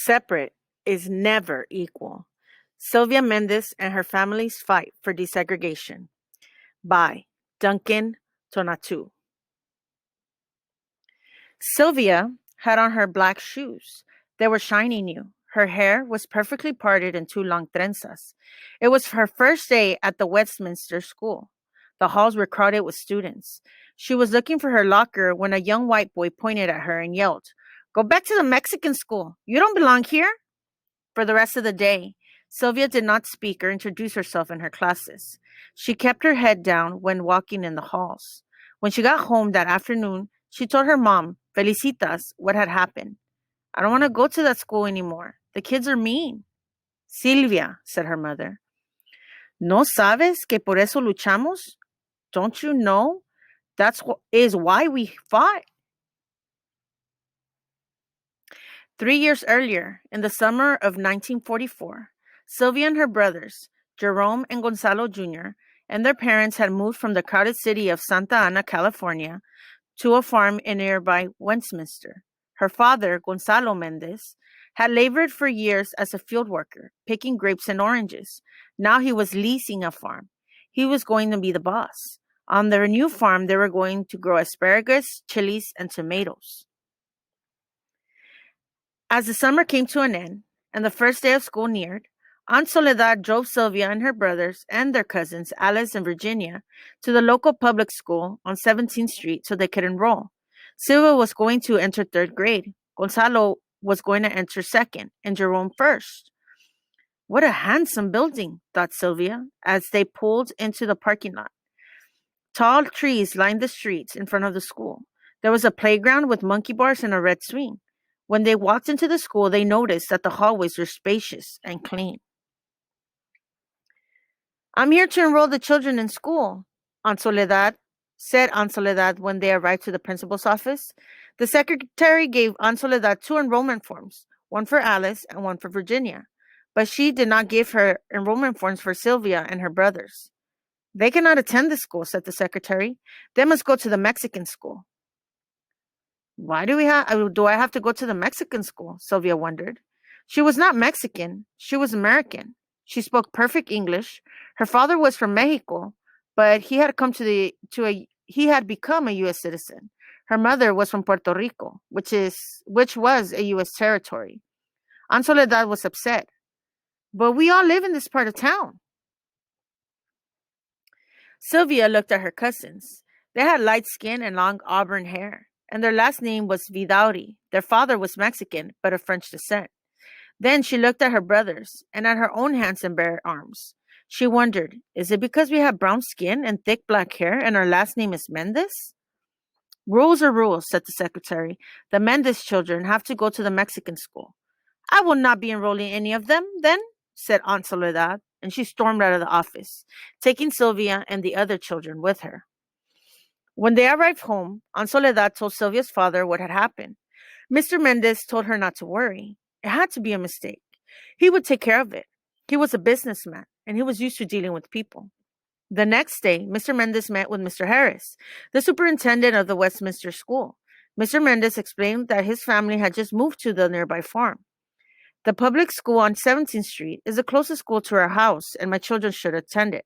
Separate is never equal. Sylvia Mendez and her family's fight for desegregation by Duncan Tonatu. Sylvia had on her black shoes. They were shiny new. Her hair was perfectly parted in two long trenzas. It was her first day at the Westminster School. The halls were crowded with students. She was looking for her locker when a young white boy pointed at her and yelled, "Go back to the Mexican school. You don't belong here." For the rest of the day, Sylvia did not speak or introduce herself in her classes. She kept her head down when walking in the halls. When she got home that afternoon, she told her mom, Felicitas, what had happened. "I don't want to go to that school anymore. The kids are mean." "Sylvia," said her mother, "¿no sabes que por eso luchamos? Don't you know? Is why we fought." 3 years earlier, in the summer of 1944, Sylvia and her brothers, Jerome and Gonzalo Jr., and their parents had moved from the crowded city of Santa Ana, California, to a farm in nearby Westminster. Her father, Gonzalo Mendez, had labored for years as a field worker, picking grapes and oranges. Now he was leasing a farm. He was going to be the boss. On their new farm, they were going to grow asparagus, chilies, and tomatoes. As the summer came to an end and the first day of school neared, Aunt Soledad drove Sylvia and her brothers and their cousins, Alice and Virginia, to the local public school on 17th Street so they could enroll. Sylvia was going to enter third grade. Gonzalo was going to enter second, and Jerome first. What a handsome building, thought Sylvia, as they pulled into the parking lot. Tall trees lined the streets in front of the school. There was a playground with monkey bars and a red swing. When they walked into the school, they noticed that the hallways were spacious and clean. "I'm here to enroll the children in school," said Aunt Soledad when they arrived to the principal's office. The secretary gave Aunt Soledad two enrollment forms, one for Alice and one for Virginia, but she did not give her enrollment forms for Sylvia and her brothers. "They cannot attend the school," said the secretary. "They must go to the Mexican school." "Why do I have to go to the Mexican school?" Sylvia wondered. She was not Mexican. She was American. She spoke perfect English. Her father was from Mexico, but he had become a U.S. citizen. Her mother was from Puerto Rico, which was a U.S. territory. Aunt Soledad was upset. "But we all live in this part of town." Sylvia looked at her cousins. They had light skin and long auburn hair, and their last name was Vidauri. Their father was Mexican, but of French descent. Then she looked at her brothers and at her own hands and bare arms. She wondered, is it because we have brown skin and thick black hair and our last name is Mendez? "Rules are rules," said the secretary. "The Mendez children have to go to the Mexican school." "I will not be enrolling any of them, then," said Aunt Soledad, and she stormed out of the office, taking Sylvia and the other children with her. When they arrived home, Aunt Soledad told Sylvia's father what had happened. Mr. Mendez told her not to worry. It had to be a mistake. He would take care of it. He was a businessman, and he was used to dealing with people. The next day, Mr. Mendez met with Mr. Harris, the superintendent of the Westminster School. Mr. Mendez explained that his family had just moved to the nearby farm. "The public school on 17th Street is the closest school to our house, and my children should attend it."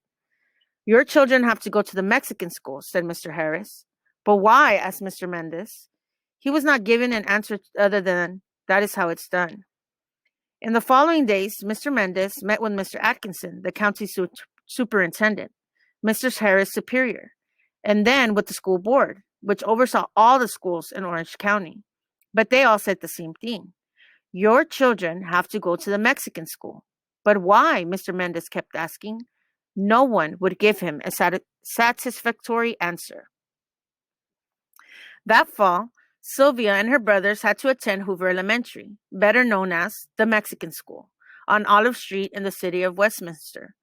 "Your children have to go to the Mexican school," said Mr. Harris. "But why?" asked Mr. Mendez. He was not given an answer other than, "That is how it's done." In the following days, Mr. Mendez met with Mr. Atkinson, the county superintendent, Mr. Harris' superior, and then with the school board, which oversaw all the schools in Orange County. But they all said the same thing. "Your children have to go to the Mexican school." "But why?" Mr. Mendez kept asking. No one would give him a satisfactory answer. That fall, Sylvia and her brothers had to attend Hoover Elementary, better known as the Mexican School, on Olive Street in the city of Westminster.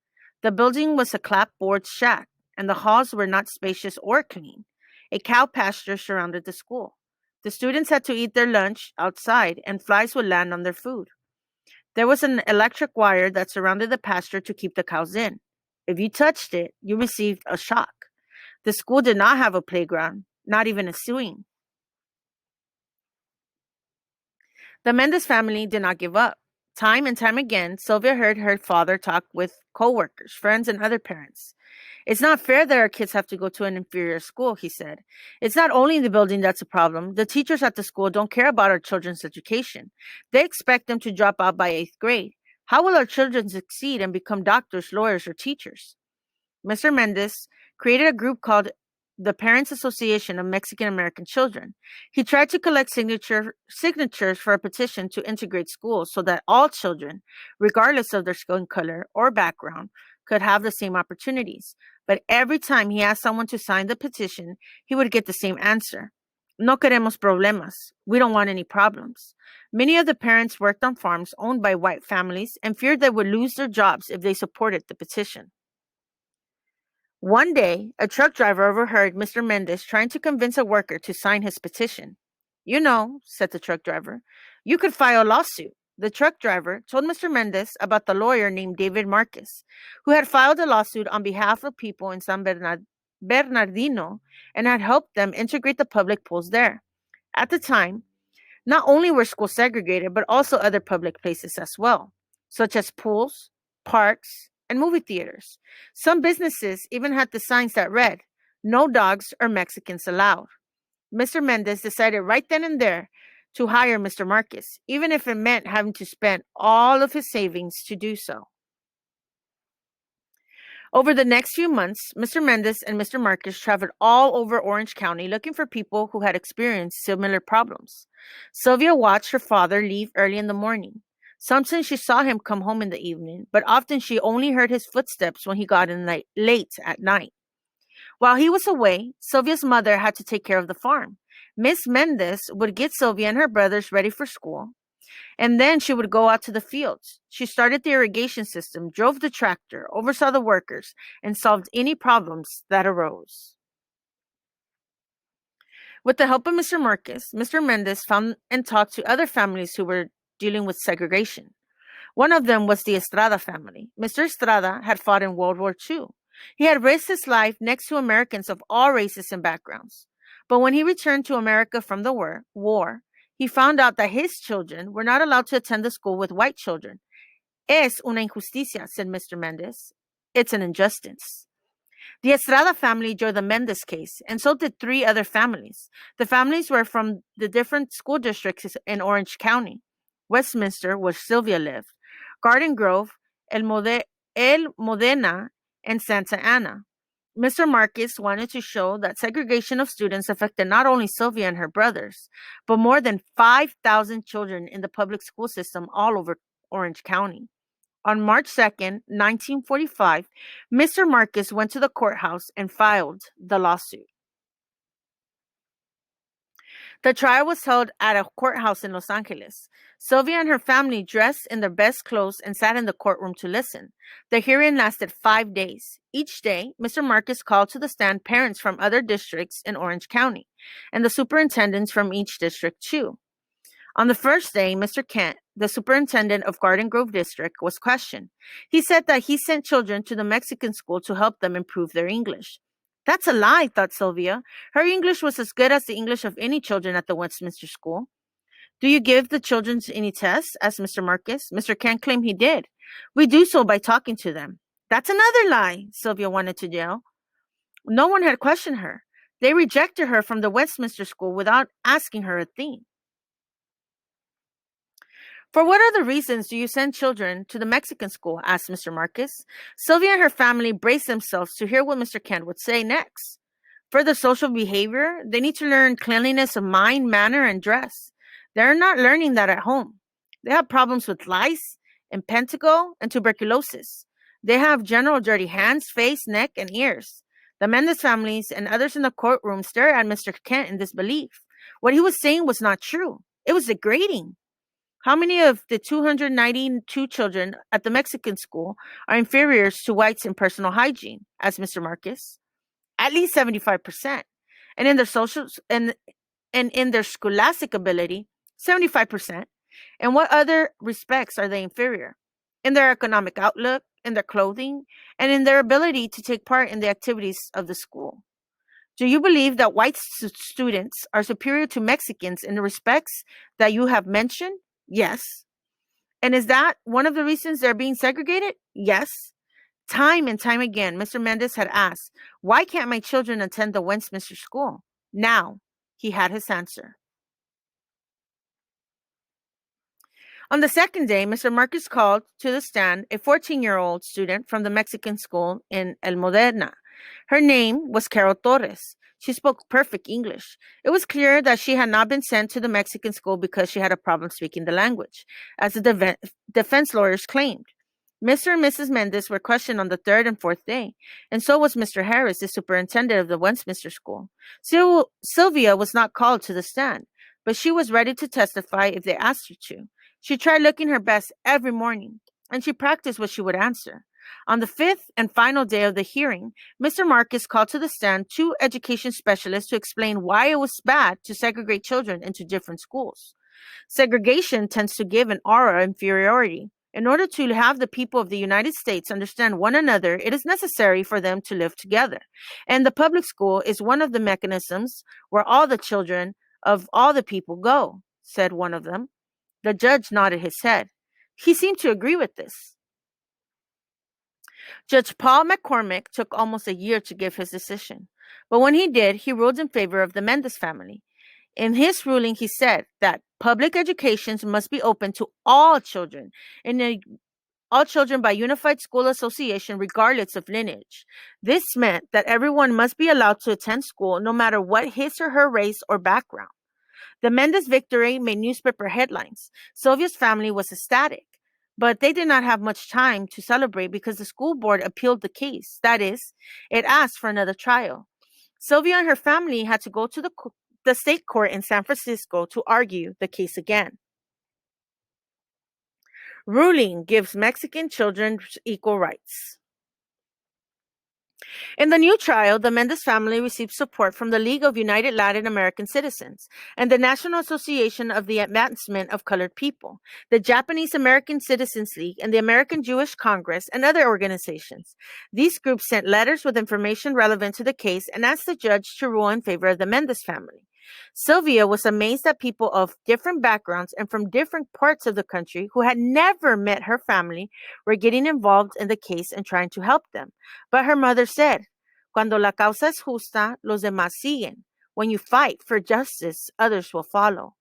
The building was a clapboard shack, and the halls were not spacious or clean. A cow pasture surrounded the school. The students had to eat their lunch outside, and flies would land on their food. There was an electric wire that surrounded the pasture to keep the cows in. If you touched it, you received a shock. The school did not have a playground, not even a swing. The Mendez family did not give up. Time and time again, Sylvia heard her father talk with coworkers, friends, and other parents. It's not fair that our kids have to go to an inferior school, he said. It's not only the building that's a problem. The teachers at the school don't care about our children's education. They expect them to drop out by 8th grade. How will our children succeed and become doctors, lawyers, or teachers? Mr. Mendez created a group called the Parents Association of Mexican American Children. He tried to collect signatures for a petition to integrate schools so that all children, regardless of their skin color or background, could have the same opportunities. But every time he asked someone to sign the petition, he would get the same answer. No queremos problemas. We don't want any problems. Many of the parents worked on farms owned by white families and feared they would lose their jobs if they supported the petition. One day, a truck driver overheard Mr. Mendez trying to convince a worker to sign his petition. You know, said the truck driver, you could file a lawsuit. The truck driver told Mr. Mendez about the lawyer named David Marcus, who had filed a lawsuit on behalf of people in Bernardino and had helped them integrate the public pools there. At the time, not only were schools segregated, but also other public places as well, such as pools, parks, and movie theaters. Some businesses even had the signs that read, "No dogs or Mexicans allowed." Mr. Mendez decided right then and there to hire Mr. Marcus, even if it meant having to spend all of his savings to do so. Over the next few months, Mr. Mendez and Mr. Marcus traveled all over Orange County looking for people who had experienced similar problems. Sylvia watched her father leave early in the morning. Sometimes she saw him come home in the evening, but often she only heard his footsteps when he got in late at night. While he was away, Sylvia's mother had to take care of the farm. Miss Mendez would get Sylvia and her brothers ready for school, and then she would go out to the fields. She started the irrigation system, drove the tractor, oversaw the workers, and solved any problems that arose. With the help of Mr. Marcus, Mr. Mendez found and talked to other families who were dealing with segregation. One of them was the Estrada family. Mr. Estrada had fought in World War II. He had risked his life next to Americans of all races and backgrounds. But when he returned to America from the war, he found out that his children were not allowed to attend the school with white children. Es una injusticia, said Mr. Mendez. It's an injustice. The Estrada family joined the Mendez case, and so did 3 other families. The families were from the different school districts in Orange County. Westminster, where Sylvia lived, Garden Grove, El Modena, and Santa Ana. Mr. Marcus wanted to show that segregation of students affected not only Sylvia and her brothers, but more than 5,000 children in the public school system all over Orange County. On March 2nd, 1945, Mr. Marcus went to the courthouse and filed the lawsuit. The trial was held at a courthouse in Los Angeles. Sylvia and her family dressed in their best clothes and sat in the courtroom to listen. The hearing lasted 5 days. Each day, Mr. Marcus called to the stand parents from other districts in Orange County, and the superintendents from each district too. On the first day, Mr. Kent, the superintendent of Garden Grove District, was questioned. He said that he sent children to the Mexican school to help them improve their English. That's a lie, thought Sylvia. Her English was as good as the English of any children at the Westminster School. Do you give the children any tests? Asked Mr. Marcus. Mr. Kent claimed he did. We do so by talking to them. That's another lie, Sylvia wanted to yell. No one had questioned her. They rejected her from the Westminster School without asking her a thing. For what other reasons do you send children to the Mexican school? Asked Mr. Marcus. Sylvia and her family braced themselves to hear what Mr. Kent would say next. For their social behavior, they need to learn cleanliness of mind, manner, and dress. They're not learning that at home. They have problems with lice, impetigo, and tuberculosis. They have general dirty hands, face, neck, and ears. The Mendez families and others in the courtroom stared at Mr. Kent in disbelief. What he was saying was not true. It was degrading. How many of the 292 children at the Mexican school are inferiors to whites in personal hygiene? Asked Mr. Marcus. At least 75%. And in their social and in their scholastic ability, 75%. In what other respects are they inferior? In their economic outlook, in their clothing, and in their ability to take part in the activities of the school. Do you believe that white students are superior to Mexicans in the respects that you have mentioned? Yes. And is that one of the reasons they're being segregated? Yes. Time and time again, Mr. Mendez had asked, why can't my children attend the Westminster School? Now, he had his answer. On the second day, Mr. Marcus called to the stand a 14-year-old student from the Mexican school in El Moderna. Her name was Carol Torres. She spoke perfect English. It was clear that she had not been sent to the Mexican school because she had a problem speaking the language, as the defense lawyers claimed. Mr. and Mrs. Mendez were questioned on the third and fourth day, and so was Mr. Harris, the superintendent of the Westminster School. Sylvia was not called to the stand, but she was ready to testify if they asked her to. She tried looking her best every morning, and she practiced what she would answer. On the fifth and final day of the hearing, Mr. Marcus called to the stand two education specialists to explain why it was bad to segregate children into different schools. Segregation tends to give an aura of inferiority. In order to have the people of the United States understand one another, it is necessary for them to live together. And the public school is one of the mechanisms where all the children of all the people go, said one of them. The judge nodded his head. He seemed to agree with this. Judge Paul McCormick took almost a year to give his decision, but when he did, he ruled in favor of the Mendez family. In his ruling, he said that public educations must be open to all children, all children by unified school association, regardless of lineage. This meant that everyone must be allowed to attend school, no matter what his or her race or background. The Mendez victory made newspaper headlines. Sylvia's family was ecstatic, but they did not have much time to celebrate because the school board appealed the case. That is, it asked for another trial. Sylvia and her family had to go to the state court in San Francisco to argue the case again. Ruling gives Mexican children equal rights. In the new trial, the Mendez family received support from the League of United Latin American Citizens and the National Association of the Advancement of Colored People, the Japanese American Citizens League, and the American Jewish Congress, and other organizations. These groups sent letters with information relevant to the case and asked the judge to rule in favor of the Mendez family. Sylvia was amazed that people of different backgrounds and from different parts of the country who had never met her family were getting involved in the case and trying to help them. But her mother said, "Cuando la causa es justa, los demás siguen. When you fight for justice, others will follow."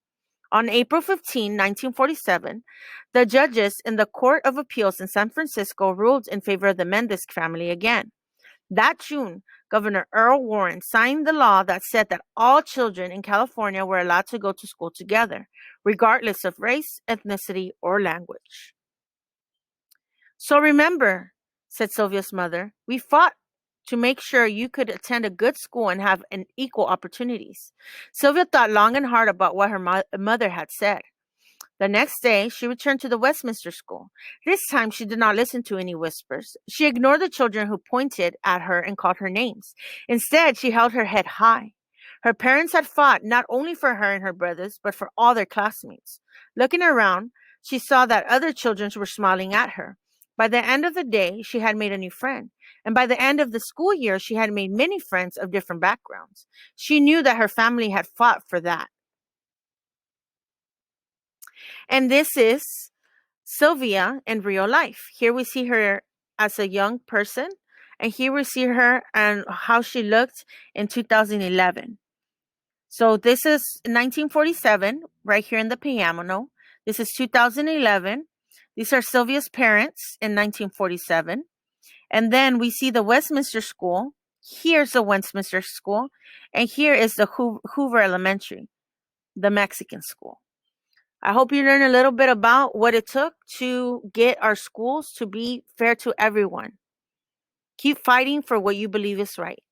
On April 15, 1947, the judges in the Court of Appeals in San Francisco ruled in favor of the Mendez family again. That June, Governor Earl Warren signed the law that said that all children in California were allowed to go to school together, regardless of race, ethnicity, or language. "So remember," said Sylvia's mother, "we fought to make sure you could attend a good school and have equal opportunities." Sylvia thought long and hard about what her mother had said. The next day, she returned to the Westminster School. This time, she did not listen to any whispers. She ignored the children who pointed at her and called her names. Instead, she held her head high. Her parents had fought not only for her and her brothers, but for all their classmates. Looking around, she saw that other children were smiling at her. By the end of the day, she had made a new friend. And by the end of the school year, she had made many friends of different backgrounds. She knew that her family had fought for that. And this is Sylvia in real life. Here we see her as a young person, and here we see her and how she looked in 2011. So this is 1947, right here in the piano. This is 2011. These are Sylvia's parents in 1947. And then we see the Westminster School. Here's the Westminster School. And here is the Hoover Elementary, the Mexican school. I hope you learn a little bit about what it took to get our schools to be fair to everyone. Keep fighting for what you believe is right.